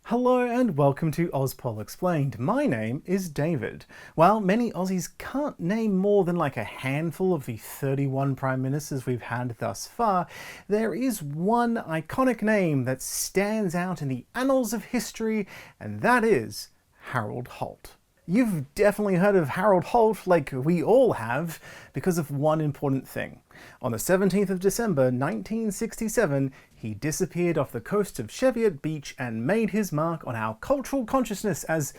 Hello and welcome to Auspol Explained. My name is David. While many Aussies can't name more than like a handful of the 31 Prime Ministers we've had thus far, there is one iconic name that stands out in the annals of history, and that is Harold Holt. You've definitely heard of Harold Holt, like we all have, because of one important thing. On the 17th of December 1967, he disappeared off the coast of Cheviot Beach and made his mark on our cultural consciousness as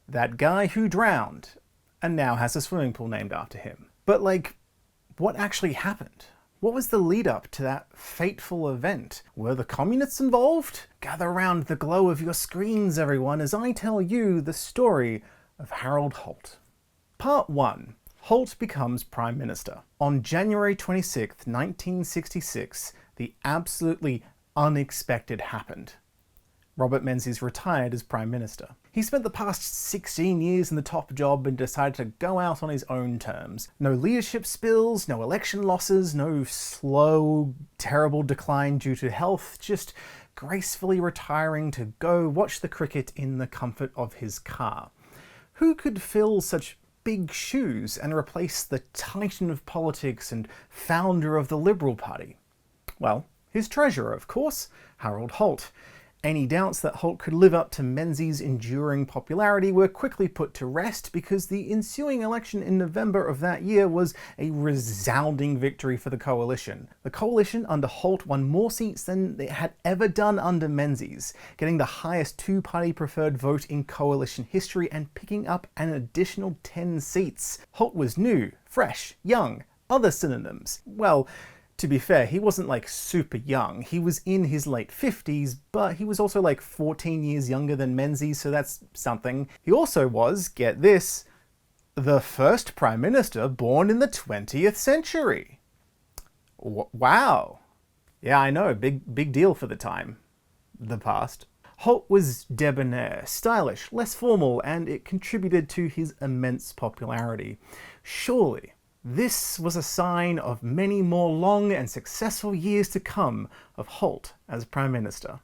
that guy who drowned, and now has a swimming pool named after him. But what actually happened? What was the lead up to that fateful event? Were the communists involved? Gather around the glow of your screens, everyone, as I tell you the story of Harold Holt. Part 1. Holt becomes Prime Minister. On January 26, 1966, the absolutely unexpected happened. Robert Menzies retired as Prime Minister. He spent the past 16 years in the top job and decided to go out on his own terms. No leadership spills, no election losses, no slow, terrible decline due to health, just gracefully retiring to go watch the cricket in the comfort of his car. Who could fill such big shoes and replace the titan of politics and founder of the Liberal Party? Well, his treasurer, of course, Harold Holt. Any doubts that Holt could live up to Menzies' enduring popularity were quickly put to rest because the ensuing election in November of that year was a resounding victory for the coalition. The coalition under Holt won more seats than it had ever done under Menzies, getting the highest two-party preferred vote in coalition history and picking up an additional 10 seats. Holt was new, fresh, young, other synonyms. Well, to be fair, he wasn't super young. He was in his late 50s, but he was also 14 years younger than Menzies, so that's something. He also was, get this, the first Prime Minister born in the 20th century. Wow. Yeah, I know, big deal for the time. The past. Holt was debonair, stylish, less formal, and it contributed to his immense popularity. Surely, this was a sign of many more long and successful years to come of Holt as Prime Minister.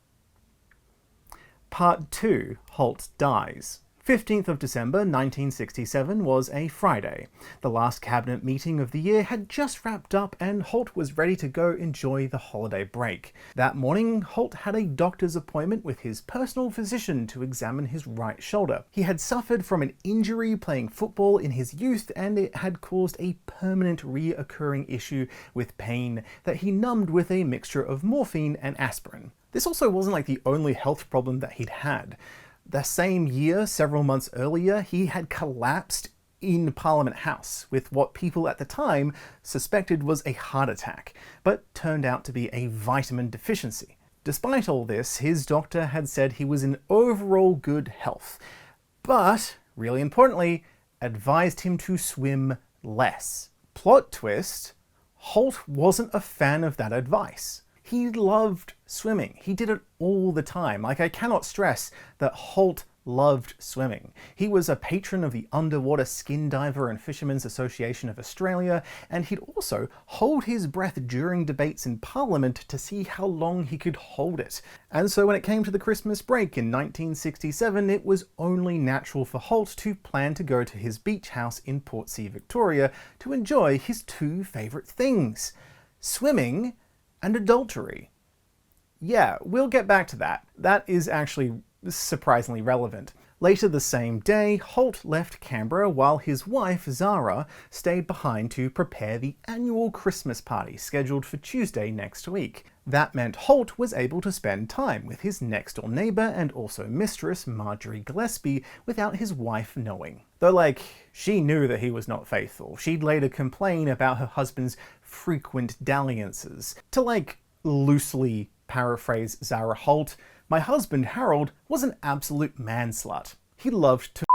Part 2. Holt dies. 15th of December 1967 was a Friday. The last cabinet meeting of the year had just wrapped up and Holt was ready to go enjoy the holiday break. That morning, Holt had a doctor's appointment with his personal physician to examine his right shoulder. He had suffered from an injury playing football in his youth and it had caused a permanent reoccurring issue with pain that he numbed with a mixture of morphine and aspirin. This also wasn't the only health problem that he'd had. The same year, several months earlier, he had collapsed in Parliament House with what people at the time suspected was a heart attack, but turned out to be a vitamin deficiency. Despite all this, his doctor had said he was in overall good health, but, really importantly, advised him to swim less. Plot twist, Holt wasn't a fan of that advice. He loved swimming. He did it all the time. I cannot stress that Holt loved swimming. He was a patron of the Underwater Skin Diver and Fishermen's Association of Australia, and he'd also hold his breath during debates in Parliament to see how long he could hold it. And so when it came to the Christmas break in 1967, it was only natural for Holt to plan to go to his beach house in Portsea, Victoria, to enjoy his two favourite things: swimming and adultery. Yeah, we'll get back to that. That is actually surprisingly relevant. Later the same day, Holt left Canberra while his wife, Zara, stayed behind to prepare the annual Christmas party scheduled for Tuesday next week. That meant Holt was able to spend time with his next-door neighbour and also mistress, Marjorie Gillespie, without his wife knowing. Though, she knew that he was not faithful. She'd later complain about her husband's frequent dalliances. To, loosely paraphrase Zara Holt, my husband Harold was an absolute man-slut. He loved to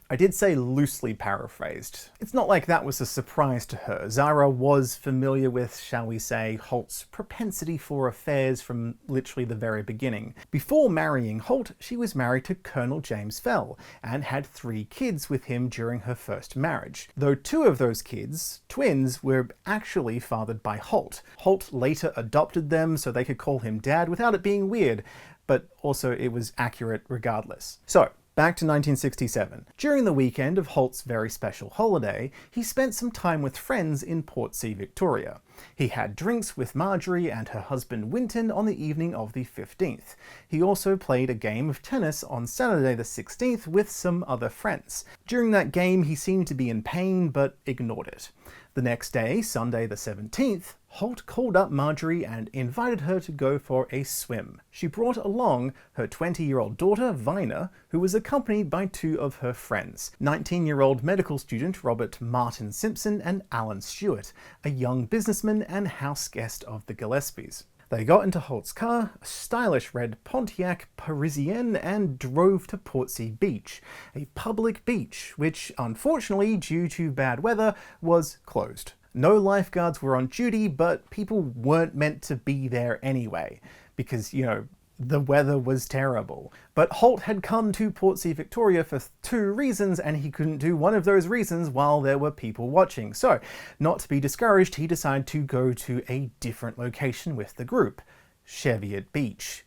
I did say loosely paraphrased. It's not like that was a surprise to her. Zara was familiar with, shall we say, Holt's propensity for affairs from literally the very beginning. Before marrying Holt, she was married to Colonel James Fell and had 3 kids with him during her first marriage. Though 2 of those kids, twins, were actually fathered by Holt. Holt later adopted them so they could call him Dad without it being weird. but also it was accurate regardless. So, back to 1967. During the weekend of Holt's very special holiday, he spent some time with friends in Portsea, Victoria. He had drinks with Marjorie and her husband Winton on the evening of the 15th. He also played a game of tennis on Saturday the 16th with some other friends. During that game, he seemed to be in pain but ignored it. The next day, Sunday the 17th, Holt called up Marjorie and invited her to go for a swim. She brought along her 20-year-old daughter, Vina, who was accompanied by two of her friends, 19-year-old medical student Robert Martin Simpson and Alan Stewart, a young businessman and house guest of the Gillespies. They got into Holt's car, a stylish red Pontiac Parisienne, and drove to Portsea Beach, a public beach which, unfortunately, due to bad weather, was closed. No lifeguards were on duty, but people weren't meant to be there anyway, because, you know, the weather was terrible. But Holt had come to Portsea, Victoria for two reasons, and he couldn't do one of those reasons while there were people watching. So, not to be discouraged, he decided to go to a different location with the group, Cheviot Beach.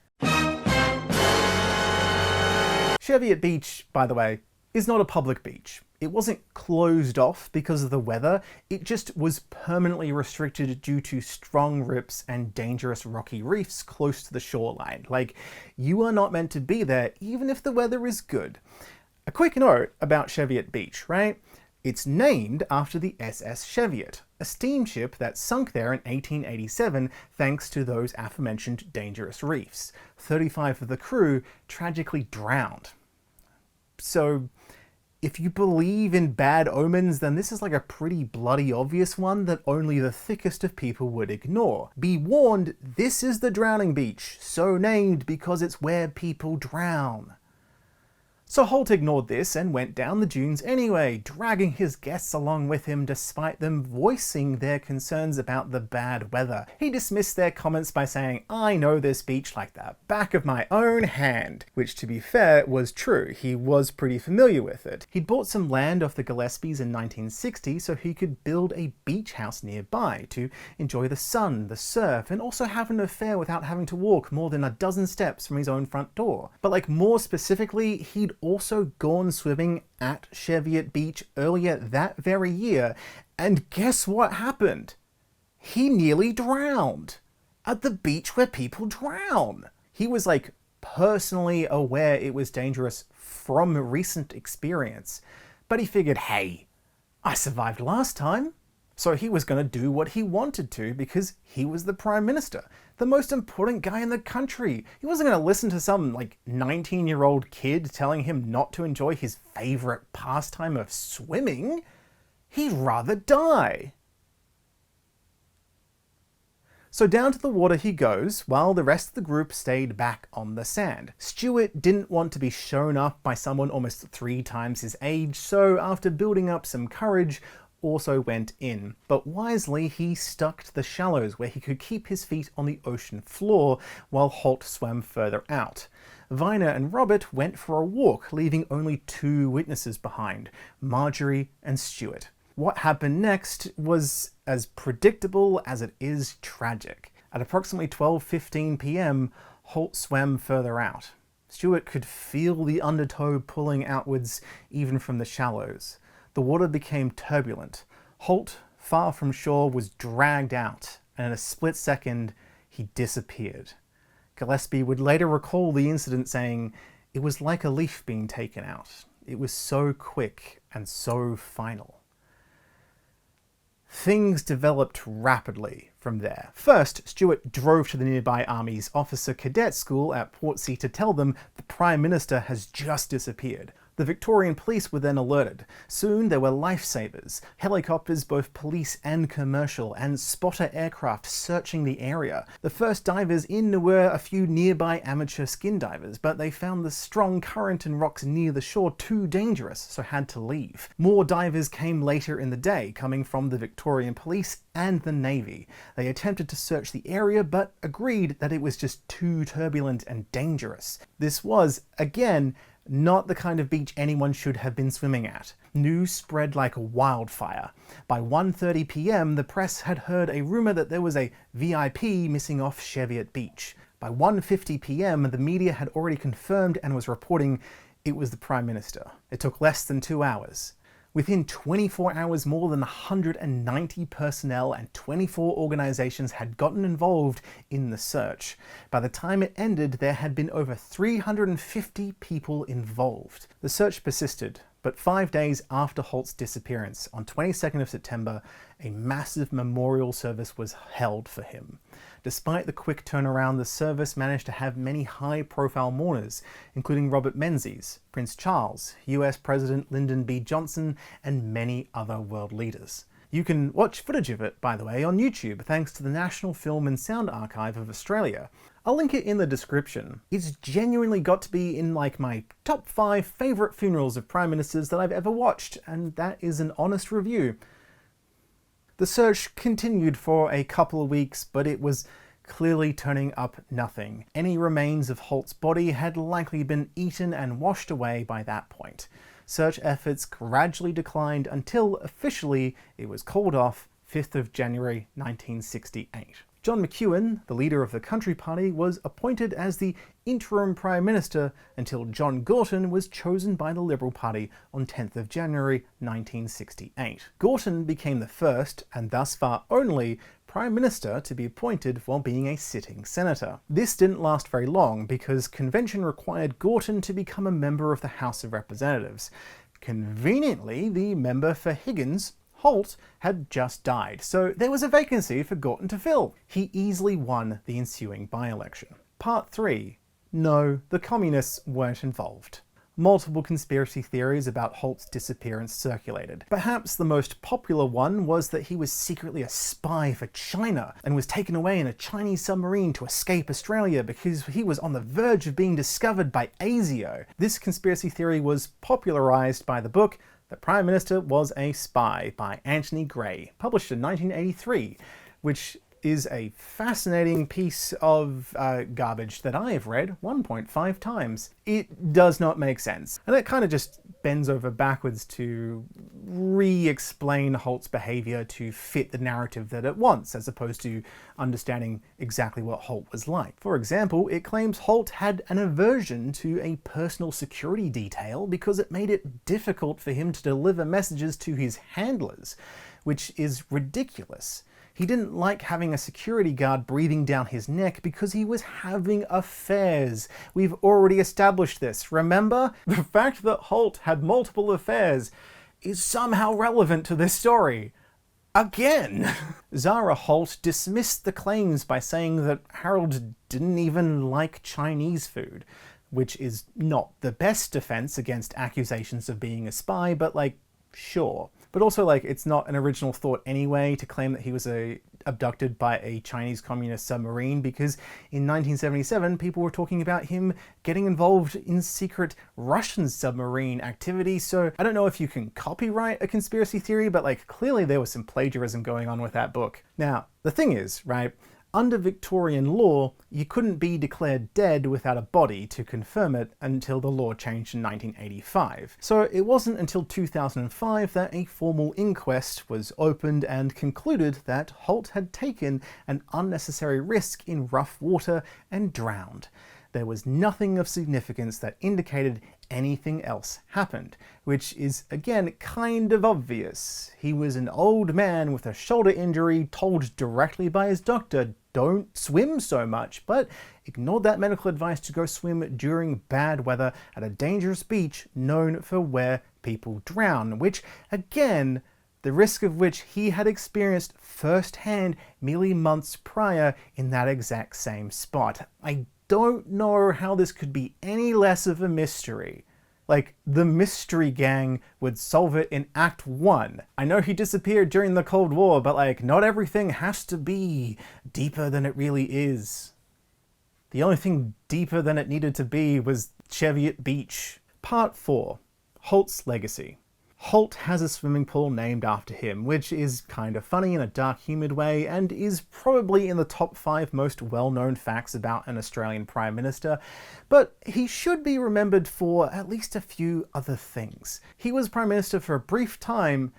Cheviot Beach, by the way, is not a public beach. It wasn't closed off because of the weather, it just was permanently restricted due to strong rips and dangerous rocky reefs close to the shoreline. Like, you are not meant to be there even if the weather is good. A quick note about Cheviot Beach, right? It's named after the SS Cheviot, a steamship that sunk there in 1887 thanks to those aforementioned dangerous reefs. 35 of the crew tragically drowned. So, if you believe in bad omens, then this is like a pretty bloody obvious one that only the thickest of people would ignore. Be warned, this is the drowning beach, so named because it's where people drown. So Holt ignored this and went down the dunes anyway, dragging his guests along with him despite them voicing their concerns about the bad weather. He dismissed their comments by saying, "I know this beach like the back of my own hand," which to be fair was true. He was pretty familiar with it. He'd bought some land off the Gillespies in 1960 so he could build a beach house nearby to enjoy the sun, the surf, and also have an affair without having to walk more than a dozen steps from his own front door. But like more specifically, he'd also gone swimming at Cheviot Beach earlier that very year, and guess what happened? He nearly drowned at the beach where people drown. He was like personally aware it was dangerous from recent experience, but he figured, hey, I survived last time. So he was going to do what he wanted to because he was the Prime Minister, the most important guy in the country. He wasn't going to listen to some like 19-year-old kid telling him not to enjoy his favourite pastime of swimming. He'd rather die. So down to the water he goes, while the rest of the group stayed back on the sand. Stewart didn't want to be shown up by someone almost 3 times his age, so after building up some courage, also went in, but wisely he stuck to the shallows where he could keep his feet on the ocean floor while Holt swam further out. Vina and Robert went for a walk, leaving only 2 witnesses behind, Marjorie and Stewart. What happened next was as predictable as it is tragic. At approximately 12:15 p.m, Holt swam further out. Stewart could feel the undertow pulling outwards even from the shallows. The water became turbulent. Holt, far from shore, was dragged out, and in a split second, he disappeared. Gillespie would later recall the incident saying, "It was like a leaf being taken out. It was so quick and so final." Things developed rapidly from there. First, Stewart drove to the nearby Army's Officer Cadet School at Portsea to tell them the Prime Minister has just disappeared. The Victorian police were then alerted. Soon there were lifesavers, helicopters both police and commercial, and spotter aircraft searching the area. The first divers in were a few nearby amateur skin divers, but they found the strong current and rocks near the shore too dangerous, so had to leave. More divers came later in the day, coming from the Victorian police and the Navy. They attempted to search the area, but agreed that it was just too turbulent and dangerous. This was, again, not the kind of beach anyone should have been swimming at. News spread like wildfire. By 1:30 p.m, the press had heard a rumour that there was a VIP missing off Cheviot Beach. By 1:50 p.m, the media had already confirmed and was reporting it was the Prime Minister. It took less than 2 hours. Within 24 hours, more than 190 personnel and 24 organisations had gotten involved in the search. By the time it ended, there had been over 350 people involved. The search persisted, but 5 days after Holt's disappearance, on 22nd of September, a massive memorial service was held for him. Despite the quick turnaround, the service managed to have many high-profile mourners, including Robert Menzies, Prince Charles, US President Lyndon B. Johnson, and many other world leaders. You can watch footage of it, by the way, on YouTube, thanks to the National Film and Sound Archive of Australia. I'll link it in the description. It's genuinely got to be in like my top 5 favourite funerals of Prime Ministers that I've ever watched, and that is an honest review. The search continued for a couple of weeks, but it was clearly turning up nothing. Any remains of Holt's body had likely been eaten and washed away by that point. Search efforts gradually declined until officially it was called off 5th of January 1968. John McEwen, the leader of the Country Party, was appointed as the interim Prime Minister until John Gorton was chosen by the Liberal Party on 10th of January 1968. Gorton became the first, and thus far only, Prime Minister to be appointed while being a sitting senator. This didn't last very long because convention required Gorton to become a member of the House of Representatives. Conveniently, the member for Higgins, Holt, had just died, so there was a vacancy for Gorton to fill. He easily won the ensuing by-election. Part 3. No, the communists weren't involved. Multiple conspiracy theories about Holt's disappearance circulated. Perhaps the most popular one was that he was secretly a spy for China and was taken away in a Chinese submarine to escape Australia because he was on the verge of being discovered by ASIO. This conspiracy theory was popularised by the book The Prime Minister Was a Spy by Anthony Gray, published in 1983, which is a fascinating piece of garbage that I have read 1.5 times. It does not make sense, and it kind of just bends over backwards to re-explain Holt's behaviour to fit the narrative that it wants, as opposed to understanding exactly what Holt was like. For example, it claims Holt had an aversion to a personal security detail because it made it difficult for him to deliver messages to his handlers, which is ridiculous. He didn't like having a security guard breathing down his neck because he was having affairs. We've already established this, remember? The fact that Holt had multiple affairs is somehow relevant to this story. Again! Zara Holt dismissed the claims by saying that Harold didn't even like Chinese food, which is not the best defense against accusations of being a spy, but like, sure. But also, like, it's not an original thought anyway to claim that he was abducted by a Chinese communist submarine, because in 1977 people were talking about him getting involved in secret Russian submarine activity, so I don't know if you can copyright a conspiracy theory, but like, clearly there was some plagiarism going on with that book. Now, the thing is, right, under Victorian law, you couldn't be declared dead without a body to confirm it until the law changed in 1985. So it wasn't until 2005 that a formal inquest was opened and concluded that Holt had taken an unnecessary risk in rough water and drowned. There was nothing of significance that indicated anything else happened, which is again kind of obvious. He was an old man with a shoulder injury told directly by his doctor, don't swim so much, but ignored that medical advice to go swim during bad weather at a dangerous beach known for where people drown, which again, the risk of which he had experienced firsthand merely months prior in that exact same spot. I don't know how this could be any less of a mystery. Like, the mystery gang would solve it in Act 1. I know he disappeared during the Cold War, but like, not everything has to be deeper than it really is. The only thing deeper than it needed to be was Cheviot Beach. Part 4. Holt's Legacy. Holt has a swimming pool named after him, which is kind of funny in a dark, humid way, and is probably in the top 5 most well-known facts about an Australian Prime Minister, but he should be remembered for at least a few other things. He was Prime Minister for a brief time,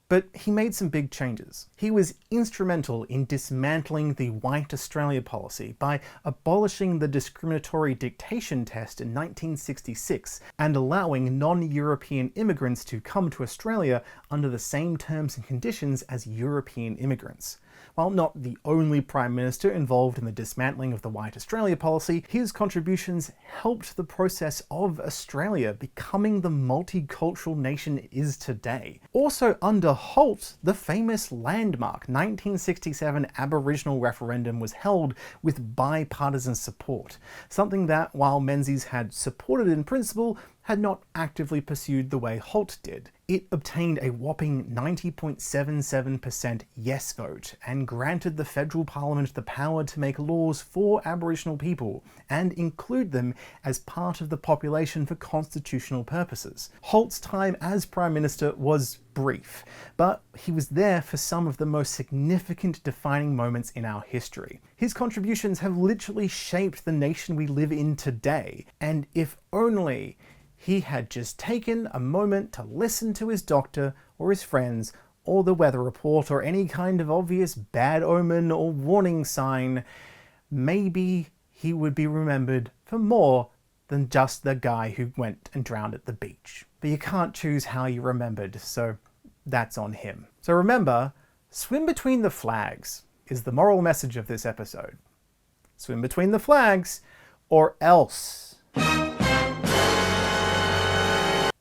But he made some big changes. He was instrumental in dismantling the White Australia policy by abolishing the discriminatory dictation test in 1966 and allowing non-European immigrants to come to Australia under the same terms and conditions as European immigrants. While not the only Prime Minister involved in the dismantling of the White Australia policy, his contributions helped the process of Australia becoming the multicultural nation it is today. Also under Holt, the famous landmark 1967 Aboriginal referendum was held with bipartisan support, something that, while Menzies had supported in principle, had not actively pursued the way Holt did. It obtained a whopping 90.77% yes vote and granted the federal parliament the power to make laws for Aboriginal people and include them as part of the population for constitutional purposes. Holt's time as Prime Minister was brief, but he was there for some of the most significant defining moments in our history. His contributions have literally shaped the nation we live in today, and if only he had just taken a moment to listen to his doctor or his friends or the weather report or any kind of obvious bad omen or warning sign, maybe he would be remembered for more than just the guy who went and drowned at the beach. But you can't choose how you're remembered, so that's on him. So remember, swim between the flags is the moral message of this episode. Swim between the flags, or else.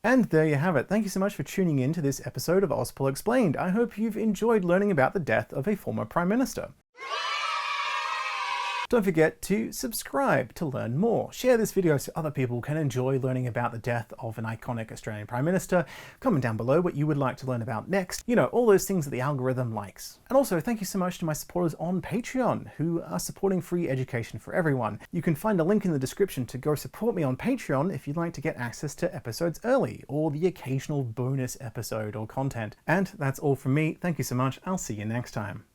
And there you have it. Thank you so much for tuning in to this episode of Auspol Explained. I hope you've enjoyed learning about the death of a former Prime Minister. Don't forget to subscribe to learn more. Share this video so other people can enjoy learning about the death of an iconic Australian Prime Minister. Comment down below what you would like to learn about next. You know, all those things that the algorithm likes. And also, thank you so much to my supporters on Patreon who are supporting free education for everyone. You can find a link in the description to go support me on Patreon if you'd like to get access to episodes early or the occasional bonus episode or content. And that's all from me. Thank you so much. I'll see you next time.